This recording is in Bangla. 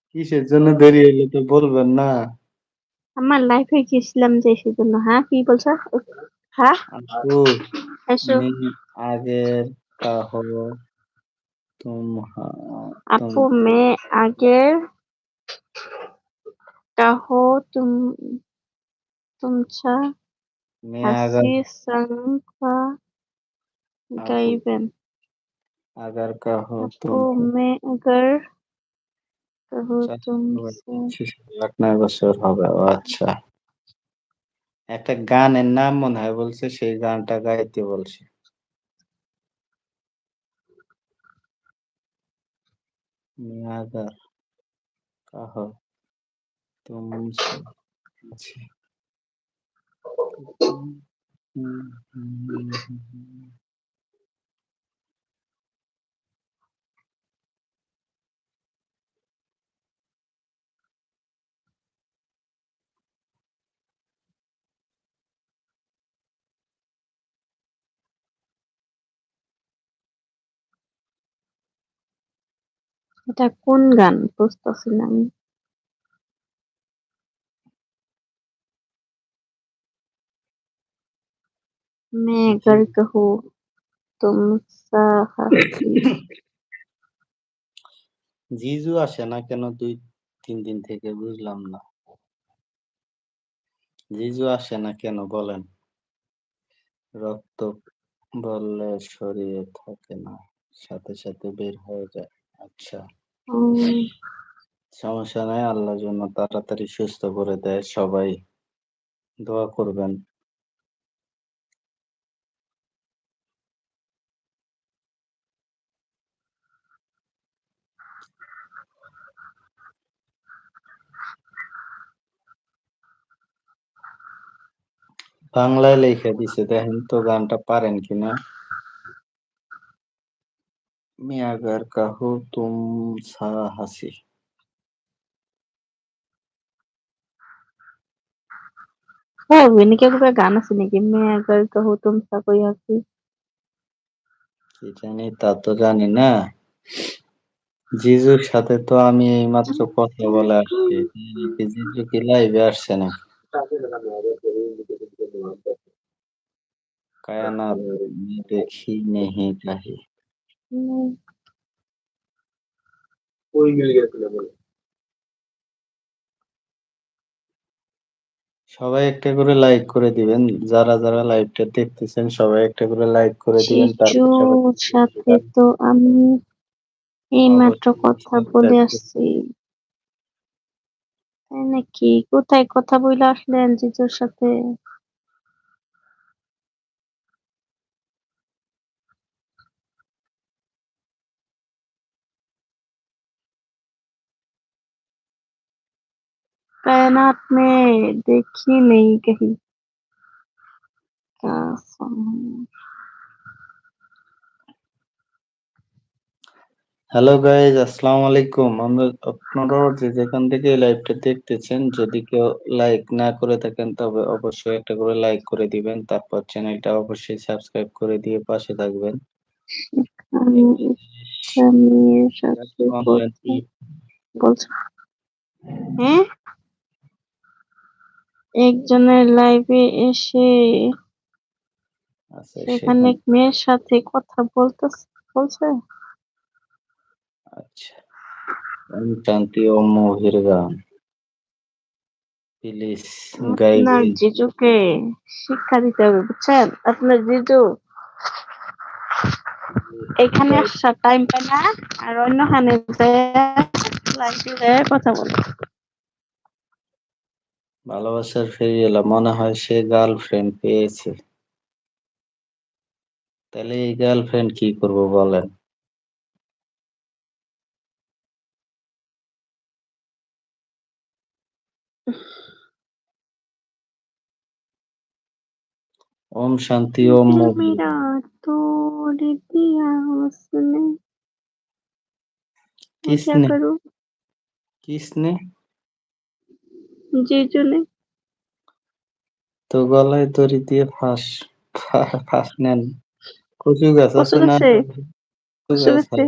কিসের জন্য দেরি হইলো তো বলবেন না? আমার লাইফে গেছিলাম যে সেজন্য। হ্যাঁ, কি বলছো? হ্যাঁ, আপু, এসো। মে আগের কাहो তুমহা তুম আপু मैं आगे कहो तुमचा मैं अगर हंसी संग আপু गाइबेन। अगर कहो আপু तुम मैं अगर कहो तुमसे 8-9 বছর হবে। ও আচ্ছা, একটা গানের নাম মনে হয় বলছে, সেই গানটা গাইতে বলছে। मैं अगर कहो तुमसे अच्छा। এটা কোন গান বুঝতেছি না আমি। मैं अगर कहूँ तुमसा हंसी। জিজু আসে না কেন 2-3 দিন থেকে, বুঝলাম না। জিজু আসে না কেন বলেন? রক্ত বললে শরীরে থাকে না, সাথে সাথে বের হয়ে যায়। আচ্ছা, উম, সমস্যা নাই, আল্লাহ যেন তাড়াতাড়ি সুস্থ করে দেয়। সবাই দোয়া করবেন। বাংলায় লিখে দিছে, দেখেন তো গানটা পারেন কিনা। मैं अगर कहूँ तुम सा हंसी। হ্যাঁ, অভিনীকে করে গান আছে নাকি? मैं अगर कहूँ तुमसा कोई हंसी। কি জানি, তা তো জানি না। জিজুর সাথে তো আমি এইমাত্র কথা বলে আসছি। জিজু কি লাইভে আসছে নাকি? কায়নাত में देखी नहीं कहीं। हम्म, সবাই একটা করে লাইক করে দিবেন। যারা যারা লাইভটা দেখতেছেন সবাই একটা করে লাইক করে দিবেন। তার পাশাপাশি জিজুর সাথে তো আমি এইমাত্র অবশ্যই কথা বলে সাবস্ক্রাইব আসছি। তাই নাকি? কোথায় কথা বলে আসলেন জিজুর সাথে? कायनात में देखी नहीं कहीं कसम। হ্যালো গাইজ, আসসালামু আলাইকুম। আপনারাও যে যেখান থেকে এই লাইভটা দেখতেছেন, যদি কেউ লাইক না করে থাকেন তবে অবশ্যই একটা করে লাইক করে দিবেন। তারপর চ্যানেলটা অবশ্যই সাবস্ক্রাইব করে দিয়ে পাশে থাকবেন। আমি একটা মেয়ের সাথে অনলাইন কথা বলছো? হ্যাঁ, একজনের লাইভে এসে আছে সেখানে সেখানে। এক মেয়ের সাথে কথা বলছে। আচ্ছা, ওম শান্তি ওম মোহির গান প্লিজ আপনার গাইবেন। জিজুকে শিক্ষা দিতে হবে, বুঝছেন? আপনার জিজু এখানে আসার টাইম পায় না, আর অন্যখানে লাইভে কথা বলে। ভালোবাসার ফেরি এলো, মনে হয় সে গার্লফ্রেন্ড পেয়েছে। তাহলে এই গার্লফ্রেন্ড কি করবো বলেন? ओम शांति ओम दिल मोहिर मेरा गान। तोड़ दिया उसने, मैं क्या किसने? करूं? किसने? जीजू ने। তো গলায় দড়ি দিয়ে ফাঁস, ফাঁস নেন। কচু গাছ কচু আছে না? গাছে, কচু কচু গাছ গাছে